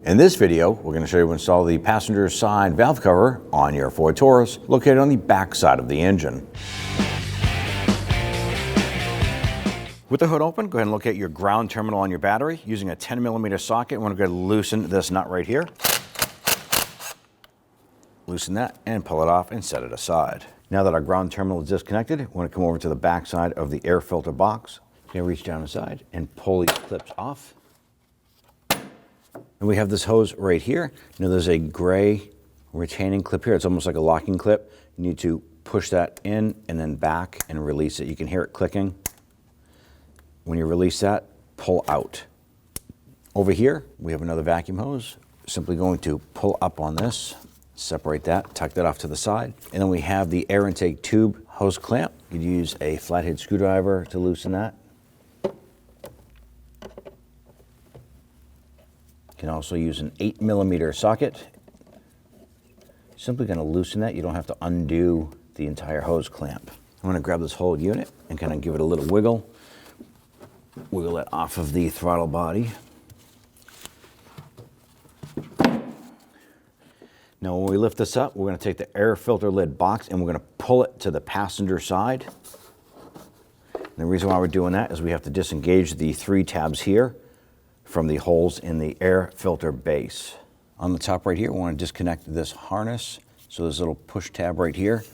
In this video, we're going to show you how to install the passenger side valve cover on your Ford Taurus, located on the back side of the engine. With the hood open, go ahead and locate your ground terminal on your battery. Using a 10mm socket, we're going to go ahead and loosen this nut right here. Loosen that and pull it off and set it aside. Now that our ground terminal is disconnected, we're going to come over to the back side of the air filter box. You're going to reach down inside and pull these clips off. And we have this hose right here. Now there's a gray retaining clip here. It's almost like a locking clip. You need to push that in and then back and release it. You can hear it clicking. When you release that, pull out. Over here, we have another vacuum hose. Simply going to pull up on this, separate that, tuck that off to the side. And then we have the air intake tube hose clamp. You could use a flathead screwdriver to loosen that. You can also use an 8mm socket. Simply going to loosen that. You don't have to undo the entire hose clamp. I'm going to grab this whole unit and kind of give it a little wiggle. Wiggle it off of the throttle body. Now when we lift this up, we're going to take the air filter lid box and we're going to pull it to the passenger side. And the reason why we're doing that is we have to disengage the 3 tabs here from the holes in the air filter base. On the top right here, we want to disconnect this harness. So there's a little push tab right here.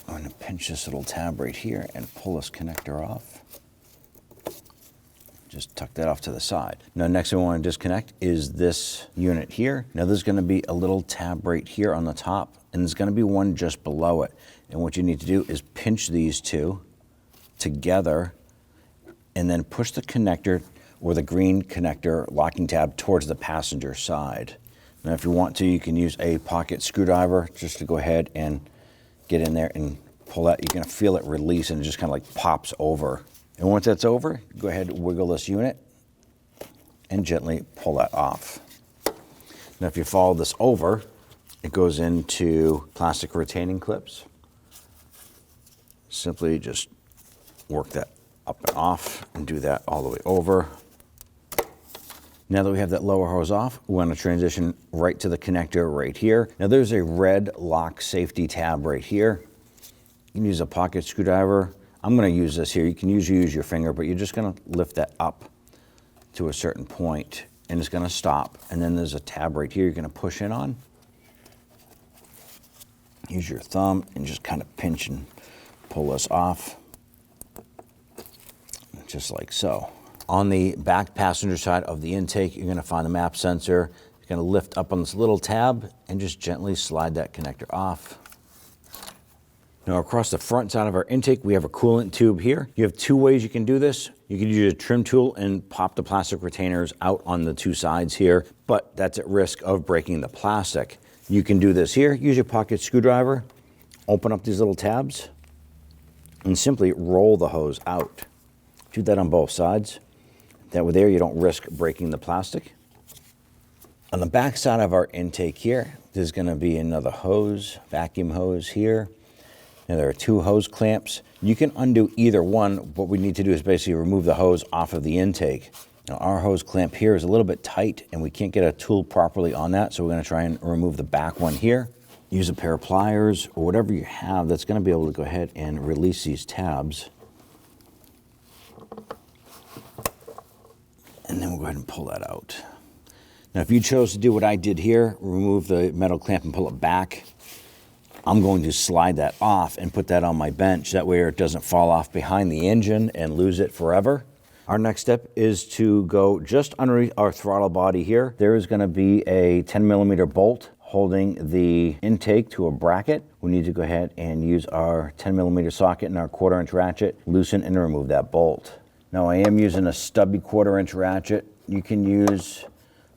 I'm going to pinch this little tab right here and pull this connector off. Just tuck that off to the side. Now next thing we want to disconnect is this unit here. Now there's going to be a little tab right here on the top, and there's going to be one just below it. And what you need to do is pinch these two together and then push the connector or the green connector locking tab towards the passenger side. Now if you want to, you can use a pocket screwdriver just to go ahead and get in there and pull that. You're going to feel it release and it just kind of like pops over. And once that's over, go ahead and wiggle this unit and gently pull that off. Now if you follow this over, it goes into plastic retaining clips. Simply just work that up and off and do that all the way over. Now that we have that lower hose off, we want to transition right to the connector right here. Now there's a red lock safety tab right here. You can use a pocket screwdriver. I'm going to use this here. You can use your finger, but you're just going to lift that up to a certain point and it's going to stop. And then there's a tab right here you're going to push in on. Use your thumb and just kind of pinch and pull this off. Just like so. On the back passenger side of the intake, you're going to find the map sensor. You're going to lift up on this little tab and just gently slide that connector off. Now across the front side of our intake, we have a coolant tube here. You have 2 ways you can do this. You can use a trim tool and pop the plastic retainers out on the 2 sides here, but that's at risk of breaking the plastic. You can do this here. Use your pocket screwdriver, open up these little tabs, and simply roll the hose out. Do that on both sides. That way there you don't risk breaking the plastic. On the back side of our intake here, there's going to be another hose, vacuum hose here. Now there are 2 hose clamps. You can undo either one. What we need to do is basically remove the hose off of the intake. Now our hose clamp here is a little bit tight and we can't get a tool properly on that, so we're going to try and remove the back one here. Use a pair of pliers or whatever you have that's going to be able to go ahead and release these tabs. And then we'll go ahead and pull that out. Now if you chose to do what I did here, remove the metal clamp and pull it back, I'm going to slide that off and put that on my bench. That way it doesn't fall off behind the engine and lose it forever. Our next step is to go just underneath our throttle body here. There is going to be a 10mm bolt holding the intake to a bracket. We need to go ahead and use our 10mm socket and our 1/4" ratchet, loosen and remove that bolt. Now I am using a stubby 1/4" ratchet. You can use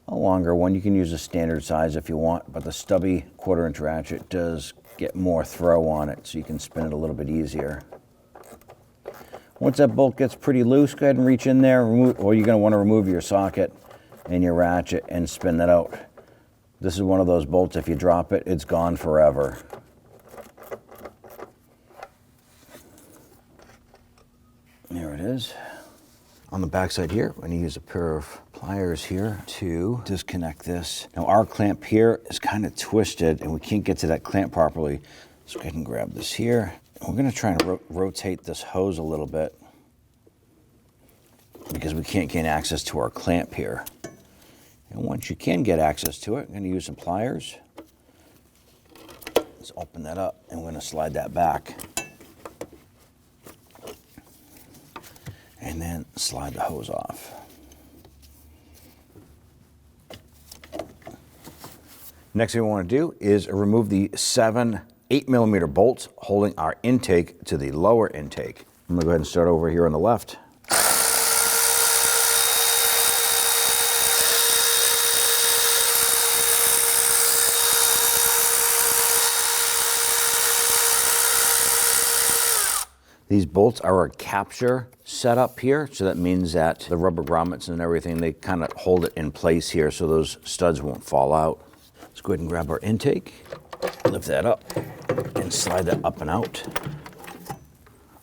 a longer one. You can use a standard size if you want, but the stubby 1/4" ratchet does get more throw on it, so you can spin it a little bit easier. Once that bolt gets pretty loose, go ahead and reach in there, or you're going to want to remove your socket and your ratchet and spin that out. This is one of those bolts, if you drop it, it's gone forever. There it is. On the back side here, I'm going to use a pair of pliers here to disconnect this. Now our clamp here is kind of twisted and we can't get to that clamp properly. So go ahead and grab this here. And we're going to try and rotate this hose a little bit because we can't gain access to our clamp here. And once you can get access to it, I'm going to use some pliers. Let's open that up and we're going to slide that back. And then slide the hose off. Next thing we want to do is remove the 7 8mm bolts holding our intake to the lower intake. I'm going to go ahead and start over here on the left. These bolts are a capture setup here, so that means that the rubber grommets and everything, they kind of hold it in place here so those studs won't fall out. Let's go ahead and grab our intake, lift that up, and slide that up and out.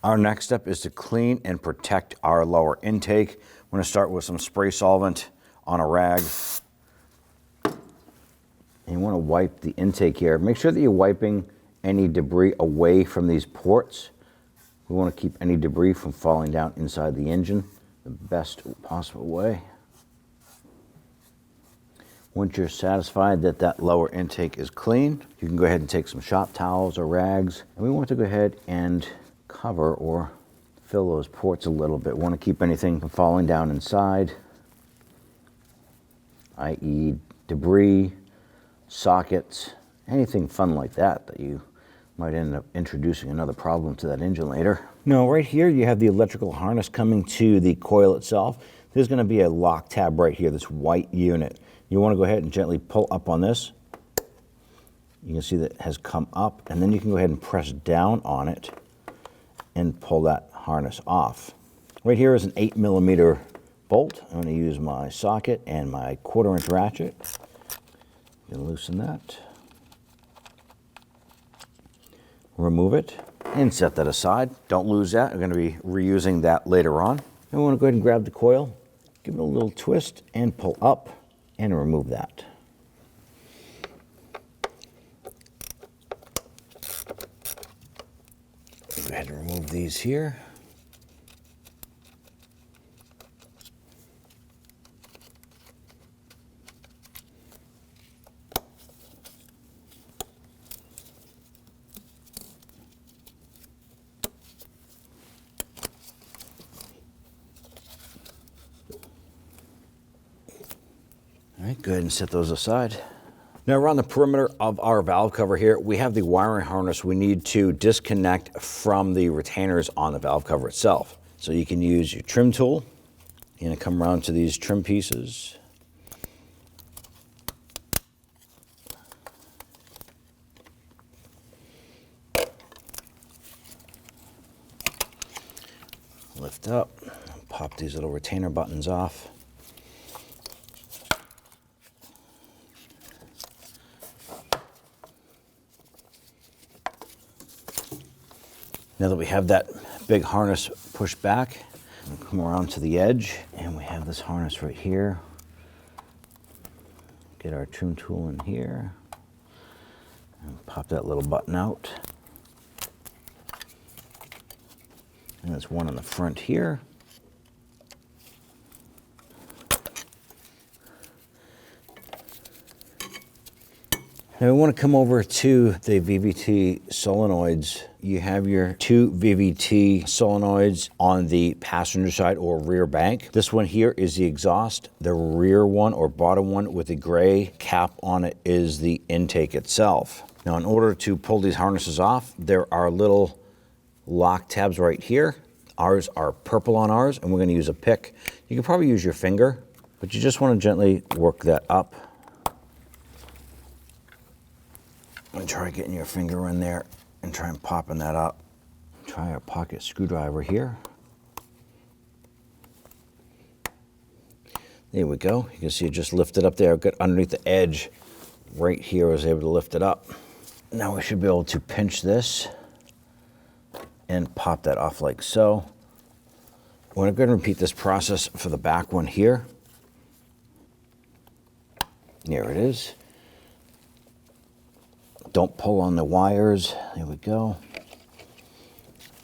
Our next step is to clean and protect our lower intake. We're going to start with some spray solvent on a rag. And you want to wipe the intake here. Make sure that you're wiping any debris away from these ports. We want to keep any debris from falling down inside the engine the best possible way. Once you're satisfied that that lower intake is clean, you can go ahead and take some shop towels or rags, and we want to go ahead and cover or fill those ports a little bit. We want to keep anything from falling down inside, i.e. debris, sockets, anything fun like that that you might end up introducing another problem to that engine later. Now right here you have the electrical harness coming to the coil itself. There's going to be a lock tab right here, this white unit. You want to go ahead and gently pull up on this. You can see that it has come up, and then you can go ahead and press down on it and pull that harness off. Right here is an 8mm bolt. I'm going to use my socket and my 1/4-inch ratchet. You can loosen that. Remove it and set that aside. Don't lose that. We're going to be reusing that later on. And we want to go ahead and grab the coil, give it a little twist and pull up and remove that. Go ahead and remove these here. All right, go ahead and set those aside. Now around the perimeter of our valve cover here, we have the wiring harness we need to disconnect from the retainers on the valve cover itself. So you can use your trim tool and come around to these trim pieces. Lift up, pop these little retainer buttons off. Now that we have that big harness pushed back, we'll come around to the edge, and we have this harness right here. Get our trim tool in here, and pop that little button out. And there's one on the front here. Now we want to come over to the VVT solenoids. You have your 2 VVT solenoids on the passenger side or rear bank. This one here is the exhaust. The rear one or bottom one with the gray cap on it is the intake itself. Now in order to pull these harnesses off, there are little lock tabs right here. Ours are purple on ours, and we're going to use a pick. You can probably use your finger, but you just want to gently work that up. And try getting your finger in there and try and popping that up. Try a pocket screwdriver here. There we go. You can see it just lifted up there. Got underneath the edge right here. I was able to lift it up. Now we should be able to pinch this and pop that off like so. We're going to repeat this process for the back one here. There it is. Don't pull on the wires. There we go.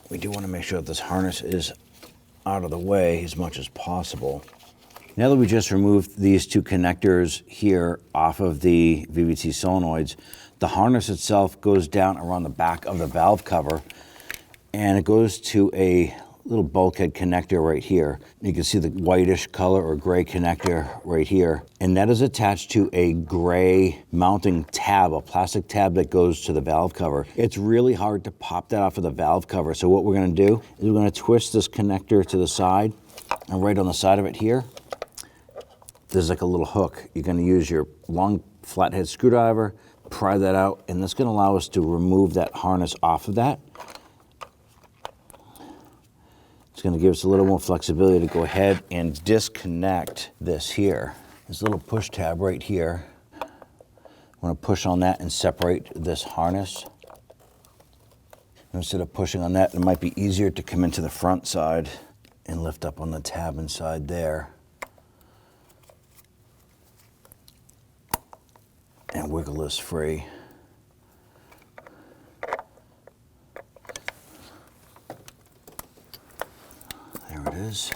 We do want to make sure that this harness is out of the way as much as possible. Now that we just removed these two connectors here off of the VVT solenoids, the harness itself goes down around the back of the valve cover, and it goes to a little bulkhead connector right here. You can see the whitish color or gray connector right here. And that is attached to a gray mounting tab, a plastic tab that goes to the valve cover. It's really hard to pop that off of the valve cover. So what we're gonna do is we're gonna twist this connector to the side, and right on the side of it here, there's like a little hook. You're gonna use your long flathead screwdriver, pry that out, and that's gonna allow us to remove that harness off of that. It's going to give us a little more flexibility to go ahead and disconnect this here. This little push tab right here. I want to push on that and separate this harness. Instead of pushing on that, it might be easier to come into the front side and lift up on the tab inside there. And wiggle this free. There it is.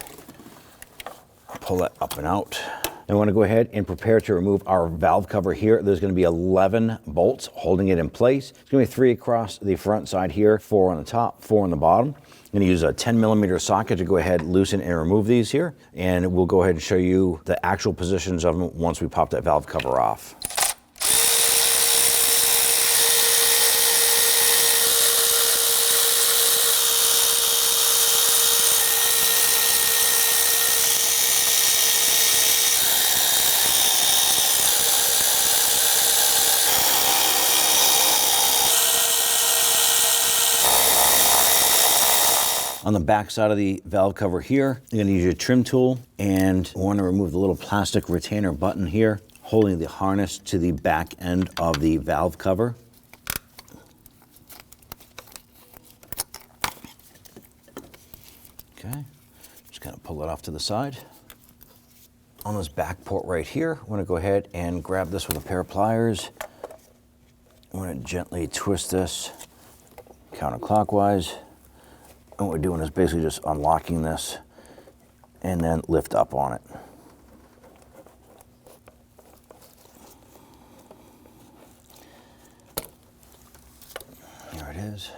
Pull that up and out. And we want to go ahead and prepare to remove our valve cover here. There's going to be 11 bolts holding it in place. It's going to be 3 across the front side here, 4 on the top, 4 on the bottom. I'm going to use a 10mm socket to go ahead, loosen and remove these here. And we'll go ahead and show you the actual positions of them once we pop that valve cover off. On the back side of the valve cover here, you're gonna use your trim tool and want to remove the little plastic retainer button here, holding the harness to the back end of the valve cover. Okay, just kind of pull it off to the side. On this back port right here, I'm gonna go ahead and grab this with a pair of pliers. I'm gonna gently twist this counterclockwise. And what we're doing is basically just unlocking this and then lift up on it. There it is.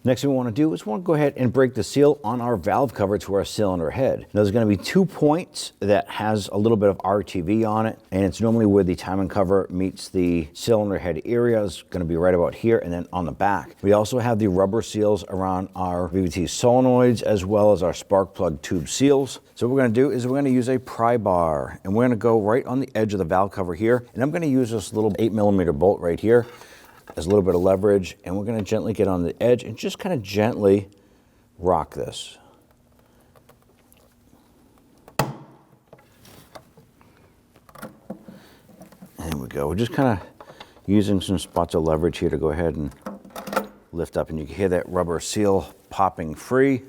Next thing we want to do is we want to go ahead and break the seal on our valve cover to our cylinder head. Now there's going to be 2 points that has a little bit of RTV on it, and it's normally where the timing cover meets the cylinder head area. It's going to be right about here and then on the back. We also have the rubber seals around our VVT solenoids as well as our spark plug tube seals. So what we're going to do is we're going to use a pry bar, and we're going to go right on the edge of the valve cover here, and I'm going to use this little 8mm bolt right here. There's a little bit of leverage, and we're going to gently get on the edge and just kind of gently rock this. There we go. We're just kind of using some spots of leverage here to go ahead and lift up, and you can hear that rubber seal popping free.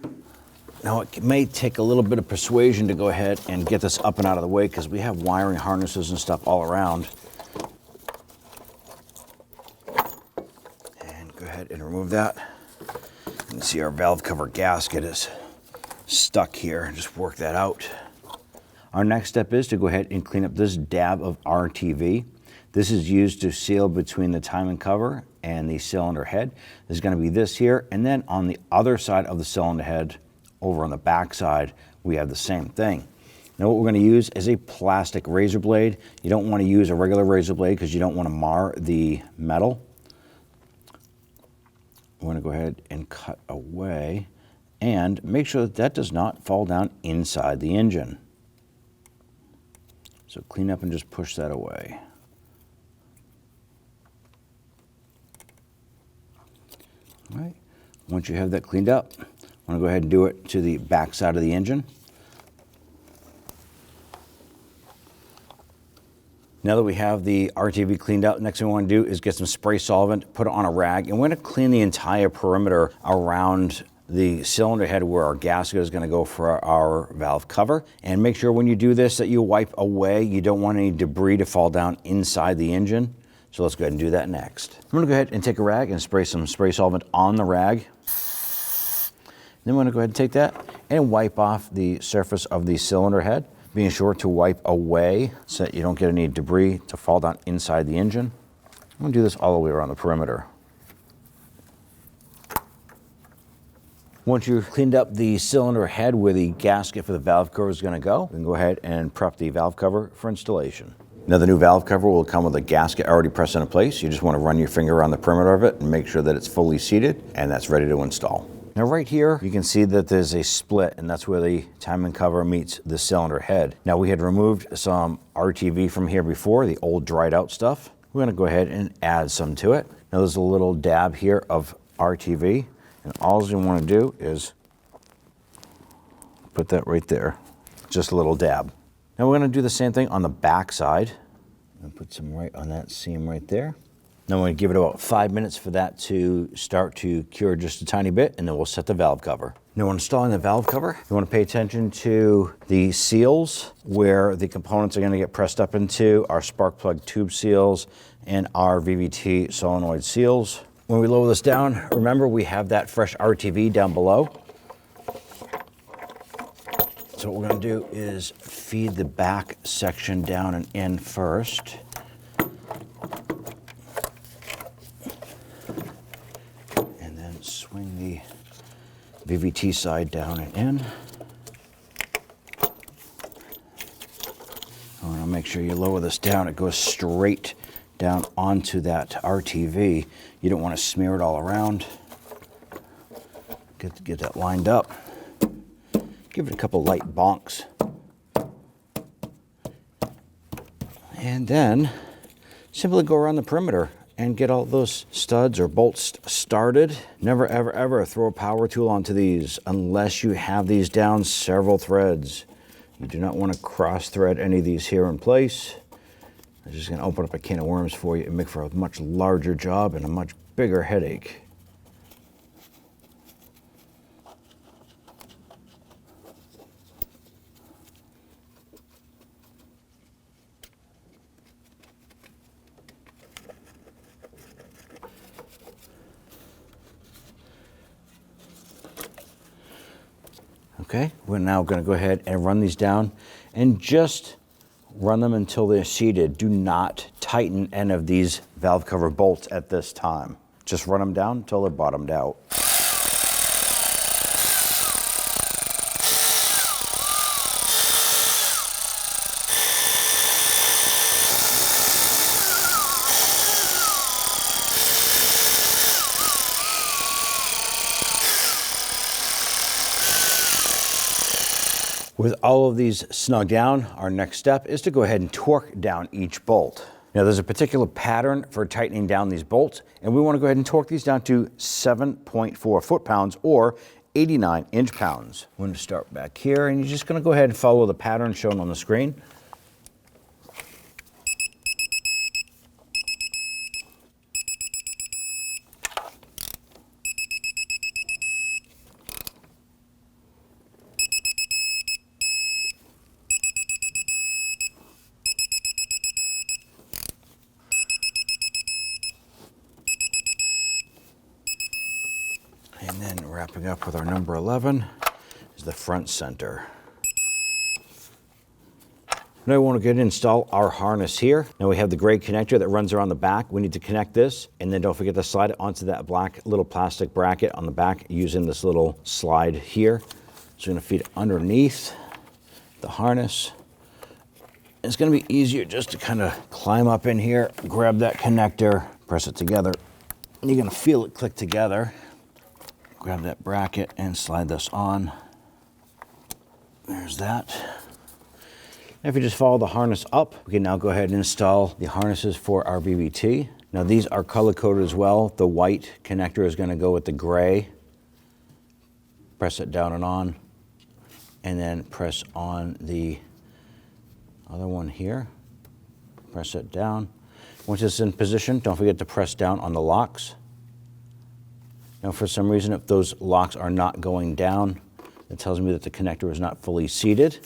Now it may take a little bit of persuasion to go ahead and get this up and out of the way because we have wiring harnesses and stuff all around. And remove that. You can see our valve cover gasket is stuck here. Just work that out. Our next step is to go ahead and clean up this dab of RTV. This is used to seal between the timing cover and the cylinder head. There's going to be this here, and then on the other side of the cylinder head, over on the back side, we have the same thing. Now what we're going to use is a plastic razor blade. You don't want to use a regular razor blade because you don't want to mar the metal. We're going to go ahead and cut away and make sure that that does not fall down inside the engine. So clean up and just push that away. All right. Once you have that cleaned up, I'm going to go ahead and do it to the back side of the engine. Now that we have the RTV cleaned out, next thing we want to do is get some spray solvent, put it on a rag, and we're going to clean the entire perimeter around the cylinder head where our gasket is going to go for our valve cover. And make sure when you do this that you wipe away. You don't want any debris to fall down inside the engine. So let's go ahead and do that next. I'm going to go ahead and take a rag and spray some spray solvent on the rag. Then we're going to go ahead and take that and wipe off the surface of the cylinder head, being sure to wipe away so that you don't get any debris to fall down inside the engine. I'm going to do this all the way around the perimeter. Once you've cleaned up the cylinder head where the gasket for the valve cover is going to go, then go ahead and prep the valve cover for installation. Now the new valve cover will come with a gasket already pressed into place. You just want to run your finger around the perimeter of it and make sure that it's fully seated, and that's ready to install. Now right here, you can see that there's a split, and that's where the timing cover meets the cylinder head. Now we had removed some RTV from here before, the old dried out stuff. We're going to go ahead and add some to it. Now there's a little dab here of RTV. And all you want to do is put that right there, just a little dab. Now we're going to do the same thing on the back side. And put some right on that seam right there. Now we're going to give it about 5 minutes for that to start to cure just a tiny bit, and then we'll set the valve cover. Now when installing the valve cover, you want to pay attention to the seals where the components are going to get pressed up into, our spark plug tube seals and our VVT solenoid seals. When we lower this down, remember we have that fresh RTV down below. So what we're going to do is feed the back section down and in first. And then swing the VVT side down and in. I want to make sure you lower this down. It goes straight down onto that RTV. You don't want to smear it all around. Get that lined up. Give it a couple light bonks. And then simply go around the perimeter and get all those studs or bolts started. Never, ever, ever throw a power tool onto these unless you have these down several threads. You do not want to cross thread any of these here in place. It's just going to open up a can of worms for you and make for a much larger job and a much bigger headache. Okay, we're now going to go ahead and run these down and just run them until they're seated. Do not tighten any of these valve cover bolts at this time. Just run them down until they're bottomed out. With all of these snug down, our next step is to go ahead and torque down each bolt. Now there's a particular pattern for tightening down these bolts, and we want to go ahead and torque these down to 7.4 foot-pounds or 89 inch-pounds. We're going to start back here, and you're just going to go ahead and follow the pattern shown on the screen. And then wrapping up with our number 11 is the front center. Now we want to go ahead and install our harness here. Now we have the gray connector that runs around the back. We need to connect this, and then don't forget to slide it onto that black little plastic bracket on the back using this little slide here. So we're going to feed it underneath the harness. It's going to be easier just to kind of climb up in here, grab that connector, press it together. You're going to feel it click together. Grab that bracket and slide this on. There's that. If you just follow the harness up, we can now go ahead and install the harnesses for our VVT. Now these are color coded as well. The white connector is going to go with the gray. Press it down and on, and then press on the other one here. Press it down. Once it's in position, don't forget to press down on the locks. Now for some reason, if those locks are not going down, it tells me that the connector is not fully seated.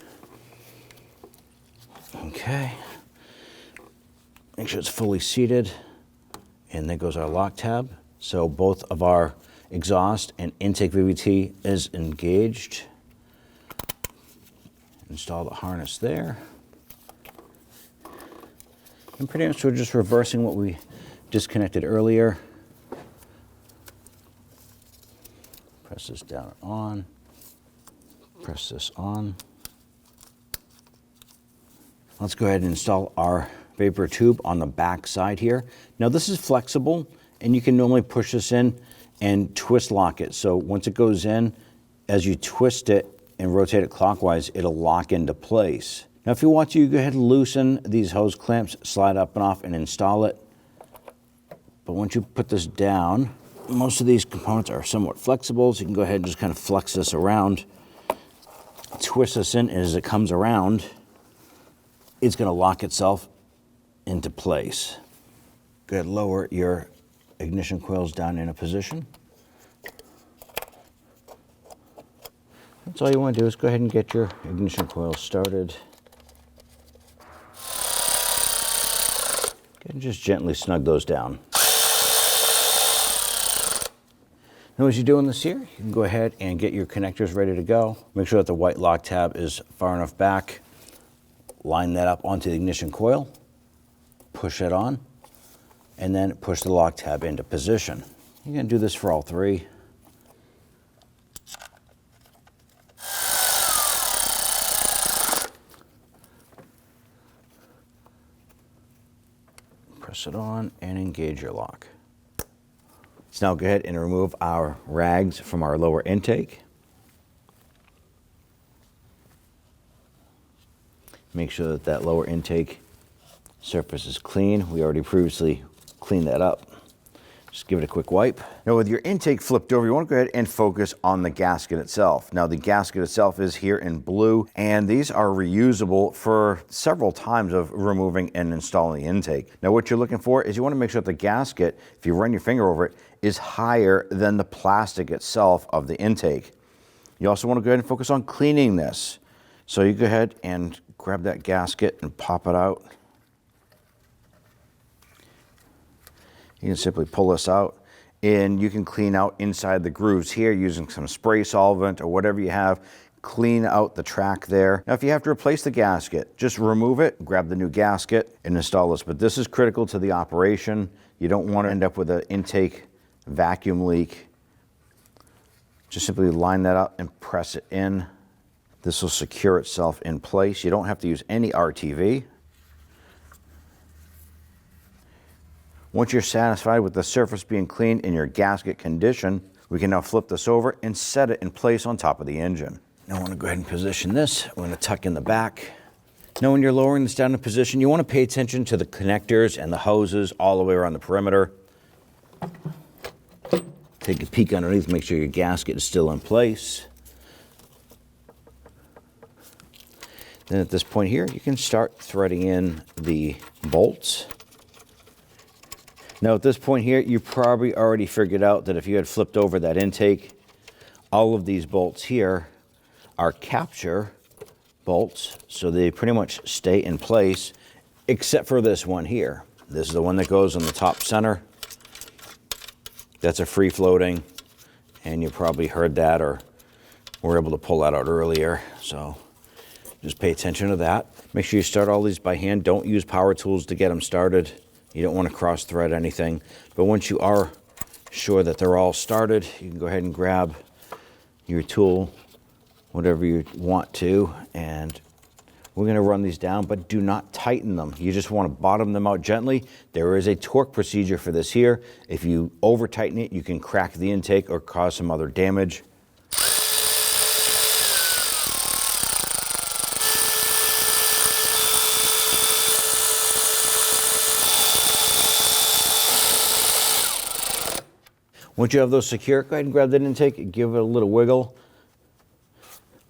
Okay. Make sure it's fully seated. And there goes our lock tab. So both of our exhaust and intake VVT is engaged. Install the harness there. And pretty much we're just reversing what we disconnected earlier. Press this down and on. Press this on. Let's go ahead and install our vapor tube on the back side here. Now this is flexible and you can normally push this in and twist lock it. So once it goes in, as you twist it and rotate it clockwise, it'll lock into place. Now if you want to, you go ahead and loosen these hose clamps, slide up and off and install it. But once you put this down, most of these components are somewhat flexible, so you can go ahead and just kind of flex this around, twist this in, and as it comes around, it's going to lock itself into place. Go ahead and lower your ignition coils down in a position. That's all you want to do is go ahead and get your ignition coils started. And just gently snug those down. Now as you're doing this here, you can go ahead and get your connectors ready to go. Make sure that the white lock tab is far enough back. Line that up onto the ignition coil, push it on, and then push the lock tab into position. You're going to do this for all three. Press it on and engage your lock. Let's now go ahead and remove our rags from our lower intake. Make sure that that lower intake surface is clean. We already previously cleaned that up. Just give it a quick wipe. Now with your intake flipped over, you want to go ahead and focus on the gasket itself. Now the gasket itself is here in blue, and these are reusable for several times of removing and installing the intake. Now what you're looking for is you want to make sure that the gasket, if you run your finger over it, is higher than the plastic itself of the intake. You also want to go ahead and focus on cleaning this. So you go ahead and grab that gasket and pop it out. You can simply pull this out and you can clean out inside the grooves here using some spray solvent or whatever you have. Clean out the track there. Now if you have to replace the gasket, just remove it, grab the new gasket and install this. But this is critical to the operation. You don't want to end up with an intake vacuum leak. Just simply line that up and press it in. This will secure itself in place. You don't have to use any RTV. Once you're satisfied with the surface being clean in your gasket condition, we can now flip this over and set it in place on top of the engine. Now I want to go ahead and position this. We're going to tuck in the back. Now when you're lowering this down in position, you want to pay attention to the connectors and the hoses all the way around the perimeter. Take a peek underneath, make sure your gasket is still in place. Then at this point here, you can start threading in the bolts. Now at this point here, you probably already figured out that if you had flipped over that intake, all of these bolts here are capture bolts, so they pretty much stay in place, except for this one here. This is the one that goes in the top center. That's a free floating, and you probably heard that or were able to pull that out earlier, so just pay attention to that. Make sure you start all these by hand. Don't use power tools to get them started. You don't want to cross thread anything, but once you are sure that they're all started, you can go ahead and grab your tool, whatever you want to, and we're going to run these down, but do not tighten them. You just want to bottom them out gently. There is a torque procedure for this here. If you over tighten it, you can crack the intake or cause some other damage. Once you have those secure, go ahead and grab that intake, give it a little wiggle.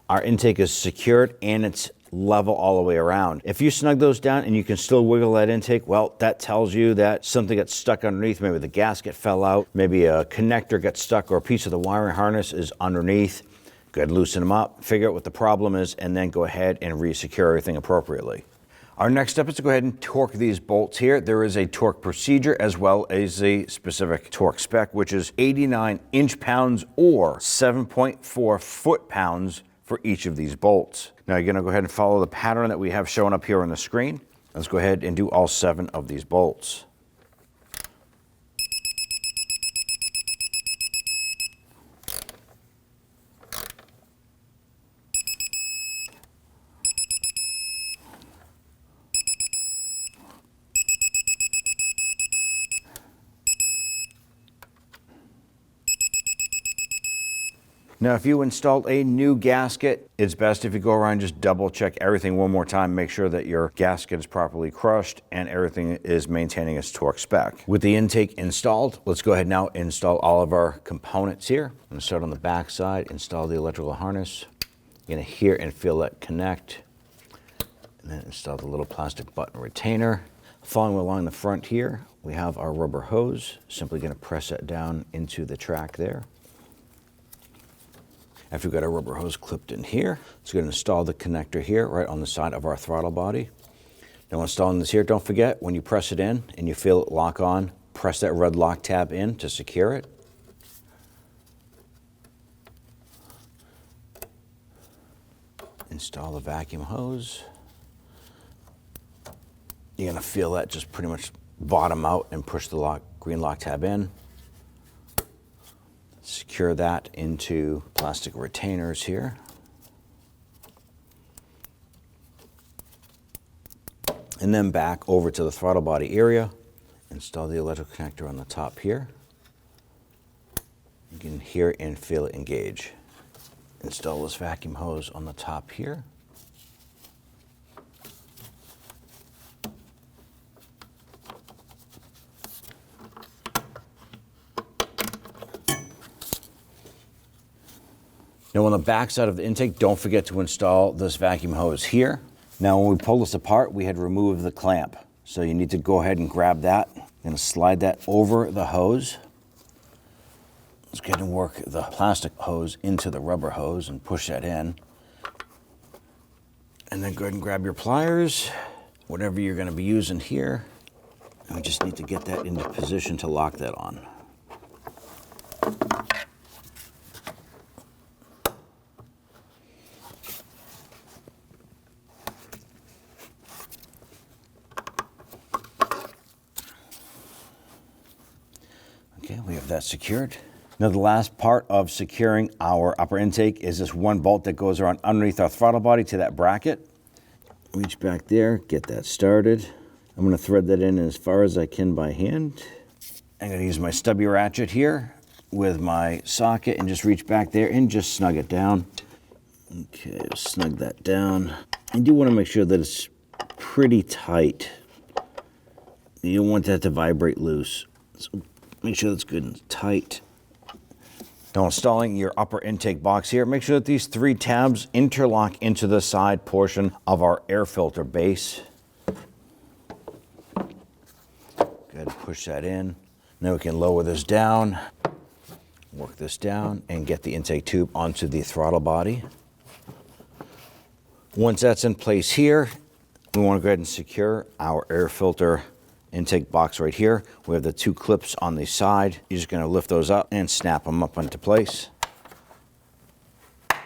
Our intake is secured and it's level all the way around. If you snug those down and you can still wiggle that intake, well, that tells you that something got stuck underneath. Maybe the gasket fell out, maybe a connector got stuck, or a piece of the wiring harness is underneath. Go ahead and loosen them up, figure out what the problem is, and then go ahead and re-secure everything appropriately. Our next step is to go ahead and torque these bolts here. There is a torque procedure as well as a specific torque spec, which is 89 inch-pounds or 7.4 foot-pounds for each of these bolts. Now you're gonna go ahead and follow the pattern that we have shown up here on the screen. Let's go ahead and do all 7 of these bolts. Now, if you installed a new gasket, it's best if you go around and just double check everything one more time, make sure that your gasket is properly crushed and everything is maintaining its torque spec. With the intake installed, let's go ahead now and install all of our components here. I'm gonna start on the back side, install the electrical harness. You're gonna hear and feel that connect. And then install the little plastic button retainer. Following along the front here, we have our rubber hose. Simply gonna press that down into the track there. After we've got our rubber hose clipped in here, let's go ahead and install the connector here right on the side of our throttle body. Now installing this here, don't forget when you press it in and you feel it lock on, press that red lock tab in to secure it. Install the vacuum hose. You're gonna feel that just pretty much bottom out and push the green lock tab in. Secure that into plastic retainers here. And then back over to the throttle body area. Install the electrical connector on the top here. You can hear and feel it engage. Install this vacuum hose on the top here. Now on the back side of the intake, don't forget to install this vacuum hose here. Now when we pull this apart, we had removed the clamp. So you need to go ahead and grab that. I'm gonna slide that over the hose. Let's go ahead and work the plastic hose into the rubber hose and push that in. And then go ahead and grab your pliers, whatever you're gonna be using here. And we just need to get that into position to lock that on. Okay, we have that secured. Now the last part of securing our upper intake is this one bolt that goes around underneath our throttle body to that bracket. Reach back there, get that started. I'm gonna thread that in as far as I can by hand. I'm gonna use my stubby ratchet here with my socket and just reach back there and just snug it down. Okay, snug that down. I do wanna make sure that it's pretty tight. You don't want that to vibrate loose. So make sure that's good and tight. Now installing your upper intake box here, make sure that these 3 tabs interlock into the side portion of our air filter base. Go ahead and push that in. Now we can lower this down, work this down, and get the intake tube onto the throttle body. Once that's in place here, we want to go ahead and secure our air filter intake box right here. We have the 2 clips on the side. You're just going to lift those up and snap them up into place. And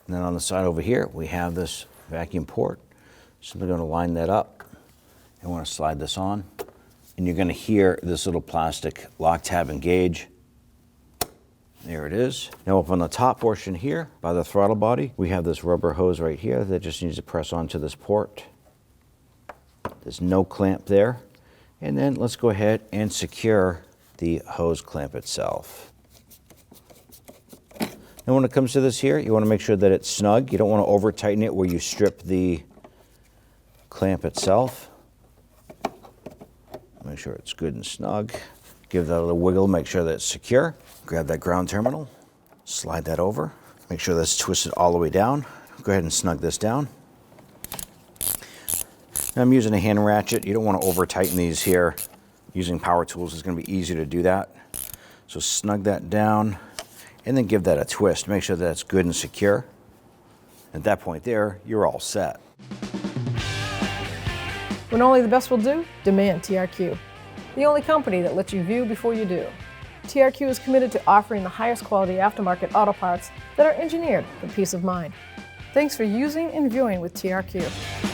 then on the side over here, we have this vacuum port. Simply going to line that up. You want to slide this on. And you're going to hear this little plastic lock tab engage. There it is. Now up on the top portion here by the throttle body, we have this rubber hose right here that just needs to press onto this port. There's no clamp there. And then let's go ahead and secure the hose clamp itself. Now when it comes to this here, you want to make sure that it's snug. You don't want to over tighten it where you strip the clamp itself. Make sure it's good and snug. Give that a little wiggle, make sure that it's secure. Grab that ground terminal, slide that over. Make sure that's twisted all the way down. Go ahead and snug this down. Now I'm using a hand ratchet. You don't want to over tighten these here. Using power tools is going to be easier to do that. So snug that down and then give that a twist. Make sure that it's good and secure. At that point there, you're all set. When only the best will do, demand TRQ. The only company that lets you view before you do. TRQ is committed to offering the highest quality aftermarket auto parts that are engineered for peace of mind. Thanks for using and viewing with TRQ.